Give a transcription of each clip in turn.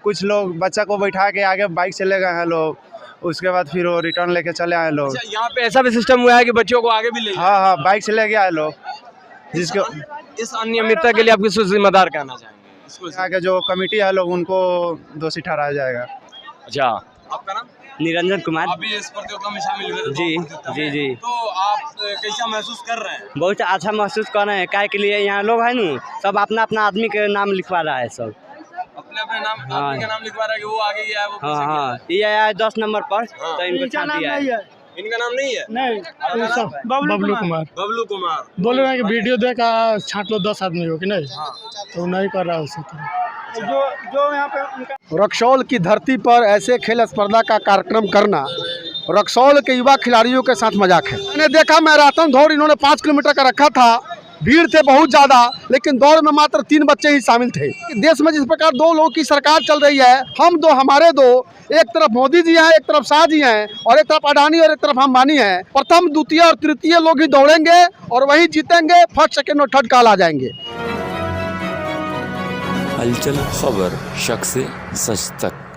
कुछ लोग बच्चा को बैठा के आगे बाइक से ले गए हैं लोग, उसके बाद फिर वो रिटर्न लेके चले आए लोग। अच्छा, यहाँ पे ऐसा भी सिस्टम हुआ है कि बच्चों को आगे भी ले हाँ हाँ, बाइक से ले गए आए लोग। जिसको इस अनियमितता के लिए आप किसको जिम्मेदार कहना चाहेंगे? इसको यहाँ के जो कमेटी है लोग, उनको दोषी ठहराया जाएगा। अच्छा, आपका नाम? निरंजन कुमार। अभी इस प्रतियोगिता में शामिल हुए थे जी जी। तो आप कैसा महसूस कर रहे हैं? बहुत अच्छा महसूस कर रहे हैं, काय के लिए यहाँ लोग है ना, सब अपना अपना आदमी के नाम लिखवा रहा है सब। अपने अपने नाम हाँ। आदमी का नाम लिखवा रहा है कि वो आगे गया है, वो पीछे गया हाँ, ये आया है 10 नंबर पर, हाँ। तो इनको छाट दिया है। है। इनका नाम नहीं है? नहीं, बबलू कुमार बबलू कुमार बोल रहे हैं कि वीडियो देखा छाट लो 10 आदमी हो कि नहीं, तो नहीं कर रहा उसी तरह। जो यहाँ पे रक्सौल की धरती पर ऐसे खेल स्पर्धा का कार्यक्रम करना रक्सौल के युवा खिलाड़ियों के साथ मजाक है। मैंने देखा मैराथन दौड़ इन्होंने 5 किलोमीटर का रखा था, भीड़ थे बहुत ज़्यादा, लेकिन दौड़ में मात्र 3 बच्चे ही शामिल थे। देश में जिस प्रकार 2 लोगों की सरकार चल रही है, हम दो हमारे दो, एक तरफ मोदी जी हैं, एक तरफ शाह जी हैं, और एक तरफ अडानी और एक तरफ अंबानी हैं। प्रथम, द्वितीय और तृतीय लोग ही दौड़ेंगे और वही जीतेंगे, फर्स्ट, सेकेंड और थर्ड काल आ जाएंगे। हलचल खबर, शक से सच तक।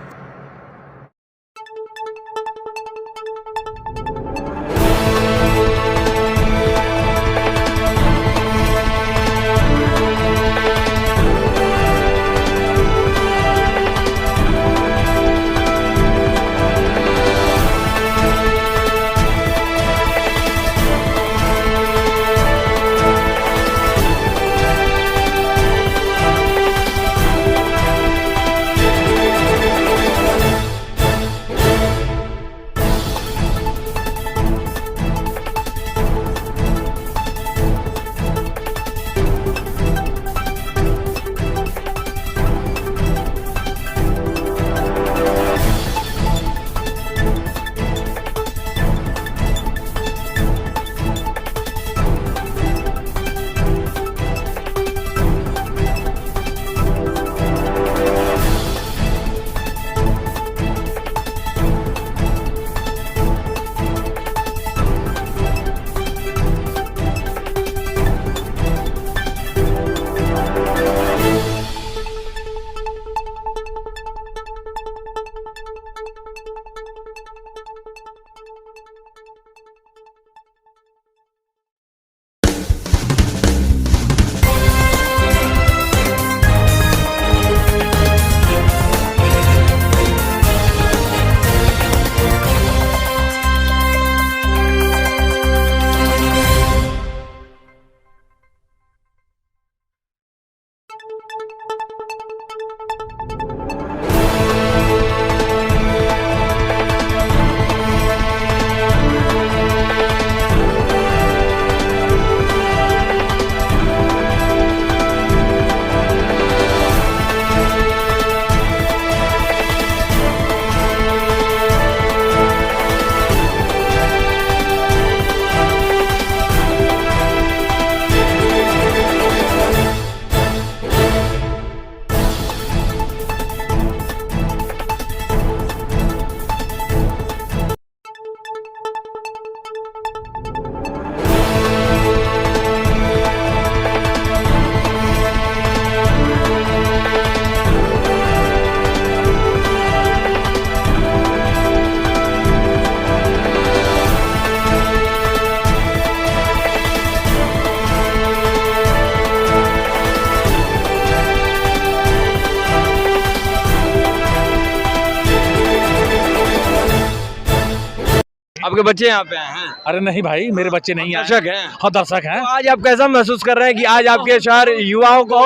आपके बच्चे यहाँ पे हैं? अरे नहीं भाई, मेरे बच्चे नहीं आए। दर्शक हैं? हाँ, दर्शक हैं। तो आज आप कैसा महसूस कर रहे हैं कि आज आपके शहर युवाओं को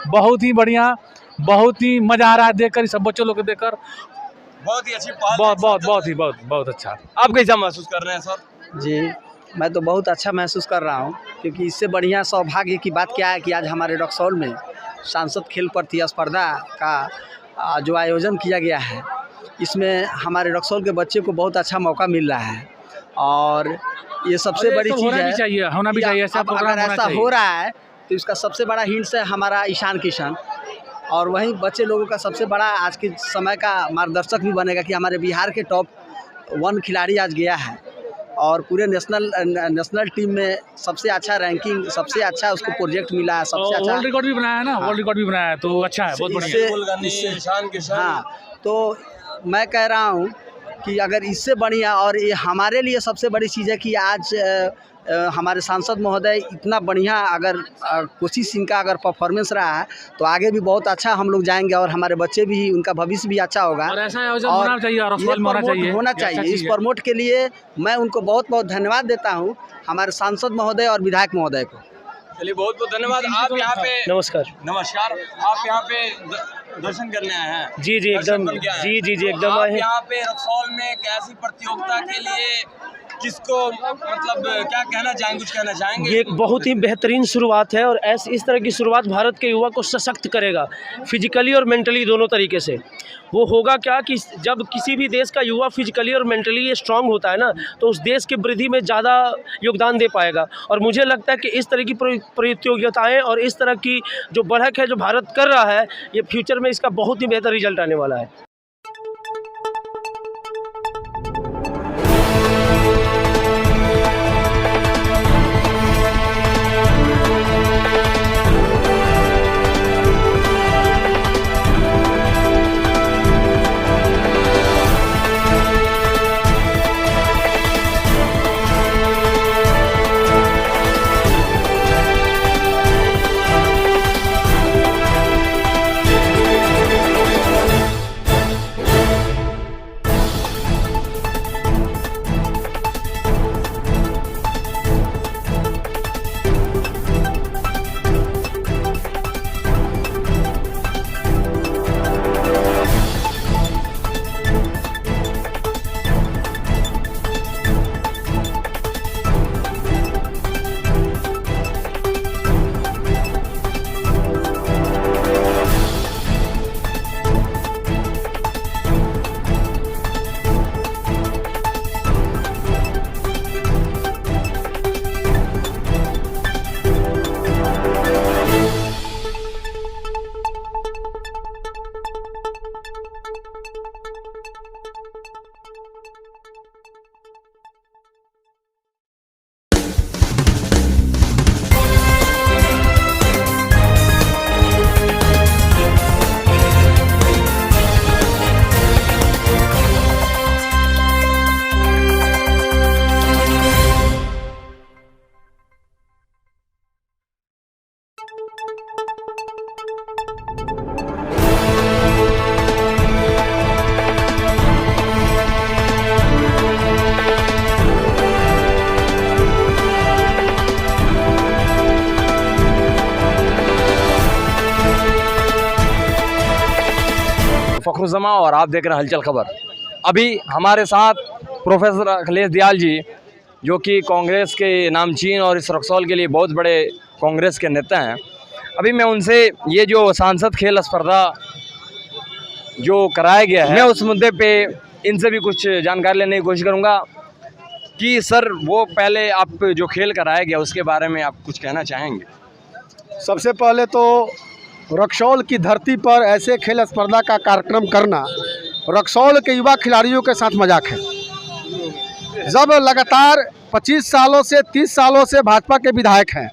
बहुत ही बढ़िया, बहुत ही मजा आ रहा है देखकर, सब बच्चों लोग को देखकर। बहुत ही अच्छी पहल, बहुत अच्छा। आप कैसा महसूस कर रहे हैं सर? जी, मैं तो बहुत अच्छा महसूस कर रहा हूँ, क्योंकि इससे बढ़िया सौभाग्य की बात क्या है कि आज हमारे रक्सौल में सांसद खेल प्रतिस्पर्धा का जो आयोजन किया गया है, इसमें हमारे रक्सौल के बच्चे को बहुत अच्छा मौका मिल रहा है। और ये सबसे बड़ी चीज़ है, होना भी चाहिए ऐसा प्रोग्राम। अगर ऐसा हो रहा है तो इसका सबसे बड़ा हिंट्स है हमारा ईशान किशन, और वहीं बच्चे लोगों का सबसे बड़ा आज के समय का मार्गदर्शक भी बनेगा कि हमारे बिहार के टॉप 1 खिलाड़ी आज गया है। और पूरे नेशनल टीम में सबसे अच्छा रैंकिंग, सबसे अच्छा उसको प्रोजेक्ट मिला है, सबसे अच्छा वर्ल्ड रिकॉर्ड भी बनाया है ना, वर्ल्ड रिकॉर्ड भी बनाया है, तो अच्छा है, बहुत बढ़िया। हाँ, तो मैं कह रहा हूँ कि अगर इससे बढ़िया, और ये हमारे लिए सबसे बड़ी चीज़ है कि आज हमारे सांसद महोदय इतना बढ़िया, अगर कोशिश इनका अगर परफॉर्मेंस रहा है तो आगे भी बहुत अच्छा हम लोग जाएंगे और हमारे बच्चे भी, उनका भविष्य भी अच्छा होगा। और ऐसा आयोजन होना चाहिए, और होना चाहिए। इस प्रमोट के लिए मैं उनको बहुत बहुत धन्यवाद देता हूँ, हमारे सांसद महोदय और विधायक महोदय को। चलिए बहुत बहुत धन्यवाद। आप यहाँ पे नमस्कार। आप यहाँ पे दर्शन करने आए हैं? जी एकदम, जी एकदम आप आए हैं। यहाँ पे रक्सौल में एक ऐसी प्रतियोगिता के लिए किसको मतलब क्या कहना चाहेंगे, कुछ कहना चाहेंगे? ये एक बहुत ही बेहतरीन शुरुआत है, और इस तरह की शुरुआत भारत के युवा को सशक्त करेगा, फिजिकली और मेंटली दोनों तरीके से। वो होगा क्या कि जब किसी भी देश का युवा फिजिकली और मेंटली स्ट्रांग होता है ना, तो उस देश की वृद्धि में ज़्यादा योगदान दे पाएगा। और मुझे लगता है कि इस तरह की प्रतियोगिताएं और इस तरह की जो बढ़त है जो भारत कर रहा है, ये फ्यूचर में इसका बहुत ही बेहतर रिजल्ट आने वाला है। फखरुज़्ज़मा और आप देख रहे हैं हलचल खबर। अभी हमारे साथ प्रोफेसर अखिलेश दयाल जी, जो कि कांग्रेस के नामचीन और इस रक्सौल के लिए बहुत बड़े कांग्रेस के नेता हैं। अभी मैं उनसे ये जो सांसद खेल स्पर्धा जो कराया गया है, मैं उस मुद्दे पे इनसे भी कुछ जानकारी लेने की कोशिश करूँगा कि सर वो पहले आप जो खेल कराया गया उसके बारे में आप कुछ कहना चाहेंगे? सबसे पहले तो रक्सौल की धरती पर ऐसे खेल स्पर्धा का कार्यक्रम करना रक्सौल के युवा खिलाड़ियों के साथ मजाक है। जब लगातार 25 सालों से 30 सालों से भाजपा के विधायक हैं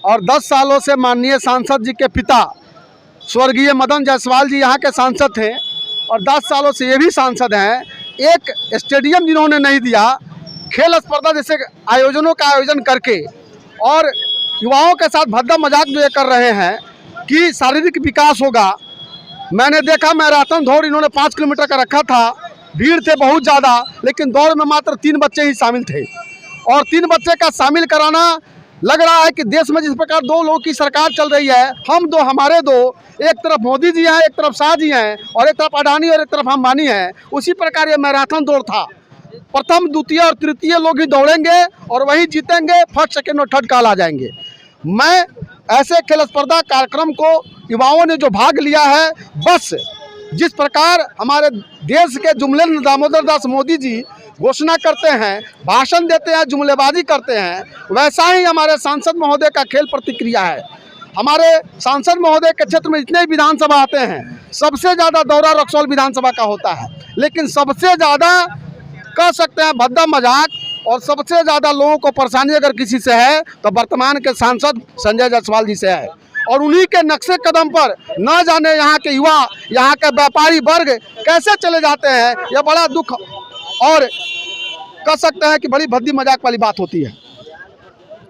और 10 सालों से माननीय सांसद जी के पिता स्वर्गीय मदन जायसवाल जी यहाँ के सांसद थे और 10 सालों से ये भी सांसद हैं, एक स्टेडियम जिन्होंने नहीं दिया, खेल स्पर्धा जैसे आयोजनों का आयोजन करके और युवाओं के साथ भद्दा मजाक जो ये कर रहे हैं कि शारीरिक विकास होगा। मैंने देखा मैराथन दौड़ इन्होंने 5 किलोमीटर का रखा था, भीड़ थे बहुत ज़्यादा, लेकिन दौड़ में मात्र 3 बच्चे ही शामिल थे और 3 बच्चे का शामिल कराना लग रहा है कि देश में जिस प्रकार 2 लोगों की सरकार चल रही है, हम दो हमारे दो, एक तरफ मोदी जी हैं, एक तरफ शाह जी हैं और एक तरफ अडानी और एक तरफ अंबानी हैं, उसी प्रकार ये मैराथन दौड़ था। प्रथम द्वितीय और तृतीय लोग ही दौड़ेंगे और वही जीतेंगे, फर्स्ट सेकेंड और थर्ड काल आ जाएंगे। मैं ऐसे खेल स्पर्धा कार्यक्रम को युवाओं ने जो भाग लिया है, बस जिस प्रकार हमारे देश के जुमले दामोदर दास मोदी जी घोषणा करते हैं, भाषण देते हैं, जुमलेबाजी करते हैं, वैसा ही हमारे सांसद महोदय का खेल प्रतिक्रिया है। हमारे सांसद महोदय के क्षेत्र में जितने विधानसभा आते हैं, सबसे ज़्यादा दौरा रक्सौल विधानसभा का होता है, लेकिन सबसे ज़्यादा कह सकते हैं भद्दा मजाक और सबसे ज़्यादा लोगों को परेशानी अगर किसी से है तो वर्तमान के सांसद संजय जायसवाल जी से है। और उन्हीं के नक्शे कदम पर न जाने यहाँ के युवा, यहाँ के व्यापारी वर्ग कैसे चले जाते हैं, यह बड़ा दुख और कह सकते हैं कि बड़ी भद्दी मजाक वाली बात होती है।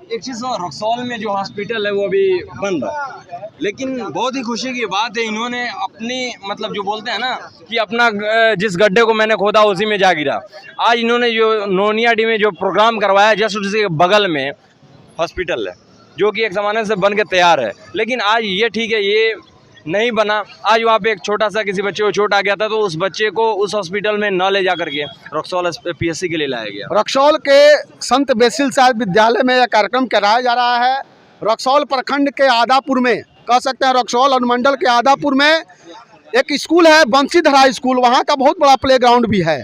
एक चीज़ और, रक्सौल में जो हॉस्पिटल है वो अभी बंद है, लेकिन बहुत ही खुशी की बात है इन्होंने अपनी मतलब जो बोलते हैं ना कि अपना जिस गड्ढे को मैंने खोदा उसी में जा गिरा। आज इन्होंने जो नोनियाडी में जो प्रोग्राम करवाया, जस्ट उसके बगल में हॉस्पिटल है जो कि एक ज़माने से बन के तैयार है, लेकिन आज ये ठीक है ये नहीं बना। आज वहाँ पे एक छोटा सा किसी बच्चे को चोट आ गया था तो उस बच्चे को उस हॉस्पिटल में न ले जा करके रक्सौल PSC के लिए लाया गया। रक्सौल के संत बेसिल साहिब विद्यालय में यह कार्यक्रम कराया जा रहा है। रक्सौल प्रखंड के आदापुर में, कह सकते हैं रक्सौल अनुमंडल के आदापुर में एक स्कूल है, बंसीधरा स्कूल। वहाँ का बहुत बड़ा प्लेग्राउंड भी है।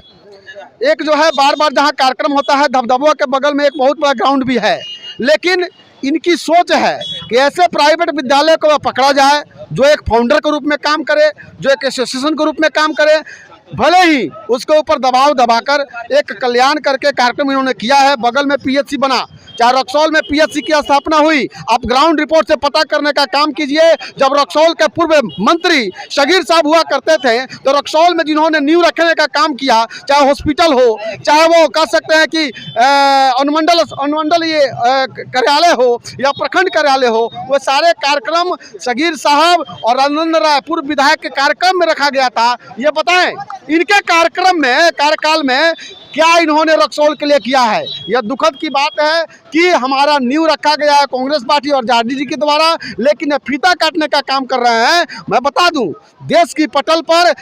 एक जो है बार बार जहाँ कार्यक्रम होता है धबधबा के बगल में एक बहुत बड़ा ग्राउंड भी है, लेकिन इनकी सोच है कि ऐसे प्राइवेट विद्यालय को पकड़ा जाए जो एक फाउंडर के रूप में काम करे, जो एक एसोसिएशन के रूप में काम करे, भले ही उसके ऊपर दबाव दबाकर एक कल्याण करके कार्यक्रम इन्होंने किया है। बगल में PSC बना, चाहे रक्सौल में PSC की स्थापना हुई, आप ग्राउंड रिपोर्ट से पता करने का काम कीजिए। जब रक्सौल के पूर्व मंत्री शगीर साहब हुआ करते थे तो रक्सौल में जिन्होंने नींव रखने का काम किया, चाहे हॉस्पिटल हो, चाहे वो कह सकते हैं कि अनुमंडल ये कार्यालय हो या प्रखंड कार्यालय हो, वो सारे कार्यक्रम शगीर साहब और आनंद राय पूर्व विधायक के कार्यक्रम में रखा गया था। ये बताएं इनके कार्यकाल में क्या इन्होंने रक्सौल के लिए किया है। यह दुखद की बात है कि हमारा नींव रखा गया है कांग्रेस पार्टी और जारडी जी के द्वारा, लेकिन फीता काटने का काम कर रहे हैं। मैं बता दूं, देश की पटल पर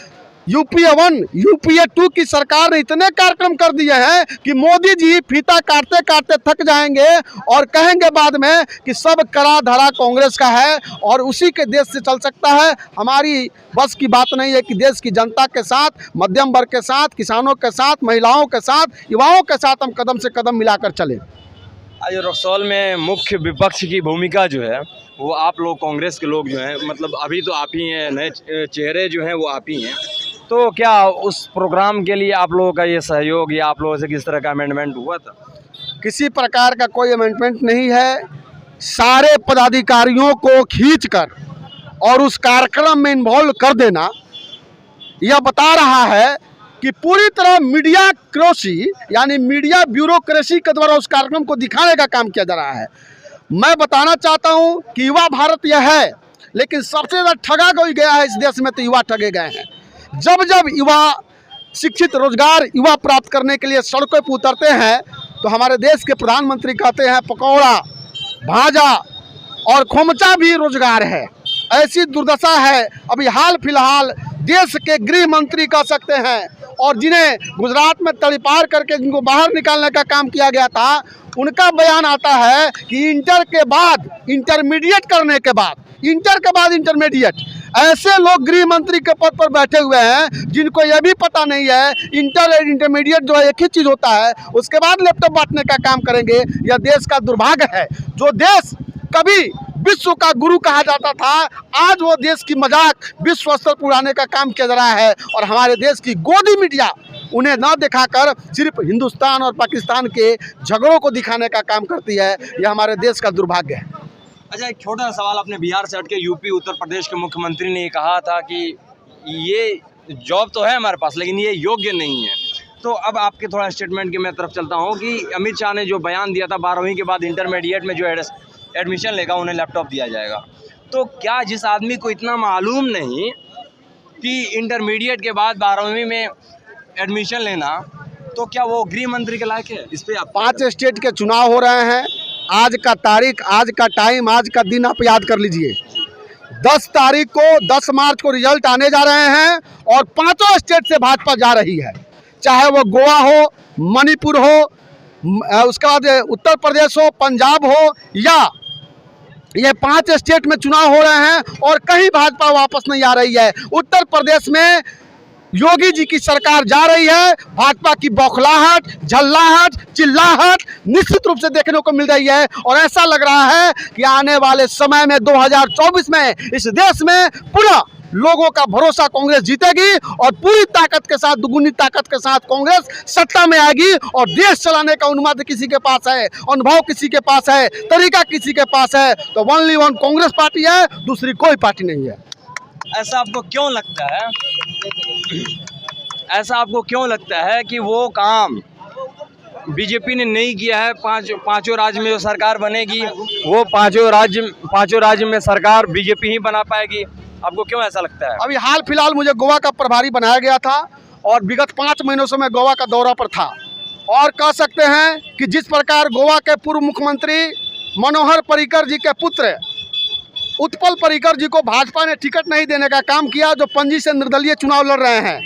UPA 1 UPA 2 की सरकार ने इतने कार्यक्रम कर दिए हैं कि मोदी जी फीता काटते काटते थक जाएंगे और कहेंगे बाद में कि सब करा धरा कांग्रेस का है और उसी के देश से चल सकता है। हमारी बस की बात नहीं है कि देश की जनता के साथ, मध्यम वर्ग के साथ, किसानों के साथ, महिलाओं के साथ, युवाओं के साथ हम कदम से कदम मिलाकर चलें। आज रक्सौल में मुख्य विपक्ष की भूमिका जो है वो आप लोग कांग्रेस के लोग जो हैं, मतलब अभी तो आप ही हैं, नए चेहरे जो हैं वो आप ही हैं, तो क्या उस प्रोग्राम के लिए आप लोगों का ये सहयोग या आप लोगों से किस तरह का अमेंडमेंट हुआ था? किसी प्रकार का कोई अमेंडमेंट नहीं है। सारे पदाधिकारियों को खींचकर और उस कार्यक्रम में इन्वॉल्व कर देना यह बता रहा है कि पूरी तरह मीडिया क्रोसी यानी मीडिया ब्यूरोक्रेसी के द्वारा उस कार्यक्रम को दिखाने का काम किया जा रहा है। मैं बताना चाहता हूं कि युवा भारत यह है, लेकिन सबसे ज़्यादा ठगा कोई गया है इस देश में तो युवा ठगे गए हैं। जब जब युवा शिक्षित रोजगार युवा प्राप्त करने के लिए सड़कों पर उतरते हैं तो हमारे देश के प्रधानमंत्री कहते हैं पकौड़ा, भाजा और खोमचा भी रोजगार है। ऐसी दुर्दशा है अभी हाल फिलहाल देश के गृह मंत्री कह सकते हैं, और जिन्हें गुजरात में तड़ीपार करके जिनको बाहर निकालने का काम किया गया था, उनका बयान आता है कि इंटर के बाद इंटरमीडिएट करने के बाद, इंटर के बाद इंटरमीडिएट, ऐसे लोग गृह मंत्री के पद पर बैठे हुए हैं जिनको यह भी पता नहीं है इंटर और इंटरमीडिएट जो है एक ही चीज़ होता है, उसके बाद लैपटॉप बांटने का काम करेंगे। यह देश का दुर्भाग्य है। जो देश कभी विश्व का गुरु कहा जाता था, आज वो देश की मजाक विश्व स्तर पर उड़ाने का काम किया जा रहा है और हमारे देश की गोदी मीडिया उन्हें ना दिखाकर सिर्फ हिंदुस्तान और पाकिस्तान के झगड़ों को दिखाने का काम करती है। यह हमारे देश का दुर्भाग्य है। अच्छा, एक छोटा सा सवाल, अपने बिहार से हट के यूपी उत्तर प्रदेश के मुख्यमंत्री ने ये कहा था कि ये जॉब तो है हमारे पास लेकिन ये योग्य नहीं है, तो अब आपके थोड़ा स्टेटमेंट की मैं तरफ चलता हूँ कि अमित शाह ने जो बयान दिया था 12वीं के बाद इंटरमीडिएट में जो एडमिशन लेगा उन्हें लैपटॉप दिया जाएगा, तो क्या जिस आदमी को इतना मालूम नहीं कि इंटरमीडिएट के बाद 12वीं में एडमिशन लेना, तो क्या वो गृह मंत्री के लायक है? इस पर 5 स्टेट के चुनाव हो रहे हैं। आज का तारीख, आज का टाइम, आज का दिन आप याद कर लीजिए। 10 तारीख को 10 मार्च को रिजल्ट आने जा रहे हैं और 5 स्टेट से भाजपा जा रही है, चाहे वो गोवा हो, मणिपुर हो, उसके बाद उत्तर प्रदेश हो, पंजाब हो, या ये 5 स्टेट में चुनाव हो रहे हैं और कहीं भाजपा वापस नहीं आ रही है। उत्तर प्रदेश में योगी जी की सरकार जा रही है, भाजपा की बौखलाहट, झल्लाहट, चिल्लाहट निश्चित रूप से देखने को मिल रही है और ऐसा लग रहा है कि आने वाले समय में 2024 में इस देश में पुनः लोगों का भरोसा कांग्रेस जीतेगी और पूरी ताकत के साथ, दुगुनी ताकत के साथ कांग्रेस सत्ता में आएगी और देश चलाने का उन्माद किसी के पास है, अनुभव किसी के पास है, तरीका किसी के पास है तो ओनली वन कांग्रेस पार्टी है, दूसरी कोई पार्टी नहीं है। ऐसा आपको क्यों लगता है, ऐसा आपको क्यों लगता है कि वो काम बीजेपी ने नहीं किया है? पांचों राज्य में जो सरकार बनेगी वो पांचों राज्य में सरकार बीजेपी ही बना पाएगी, आपको क्यों ऐसा लगता है? अभी हाल फिलहाल मुझे गोवा का प्रभारी बनाया गया था और विगत 5 महीनों से मैं गोवा का दौरा पर था और कह सकते हैं कि जिस प्रकार गोवा के पूर्व मुख्यमंत्री मनोहर पर्रिकर जी के पुत्र उत्पल पर्रिकर जी को भाजपा ने टिकट नहीं देने का काम किया, जो पणजी से निर्दलीय चुनाव लड़ रहे हैं,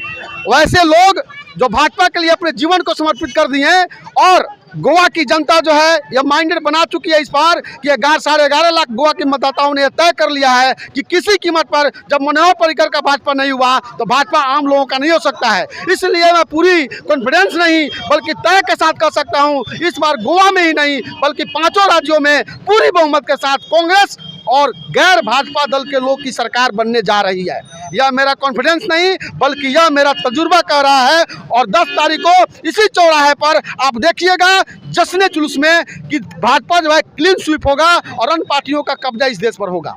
वैसे लोग जो भाजपा के लिए अपने जीवन को समर्पित कर दिए हैं और गोवा की जनता जो है यह माइंडेड बना चुकी है इस बार कि 11.5 लाख गोवा के मतदाताओं ने तय कर लिया है कि किसी कीमत पर जब मनोहर पर्रिकर का भाजपा नहीं हुआ तो भाजपा आम लोगों का नहीं हो सकता है। इसलिए मैं पूरी कॉन्फिडेंस नहीं बल्कि तय के साथ कह सकता हूं, इस बार गोवा में ही नहीं बल्कि 5 राज्यों में पूरी बहुमत के साथ कांग्रेस और गैर भाजपा दल के लोग की सरकार बनने जा रही है। यह मेरा कॉन्फिडेंस नहीं बल्कि यह मेरा तजुर्बा कह रहा है और 10 तारीख को इसी चौराहे पर आप देखिएगा जश्न जुलूस में कि भाजपा जो है क्लीन स्वीप होगा और अन्य पार्टियों का कब्जा इस देश पर होगा।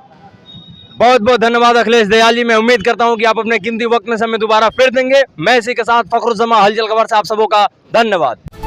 बहुत बहुत धन्यवाद अखिलेश दयाल जी। मैं उम्मीद करता हूं कि आप अपने कीमती वक्त में समय दोबारा फिर देंगे। मैं इसी के साथ फखरुज्जमा हलचल खबर से आप सबों का धन्यवाद।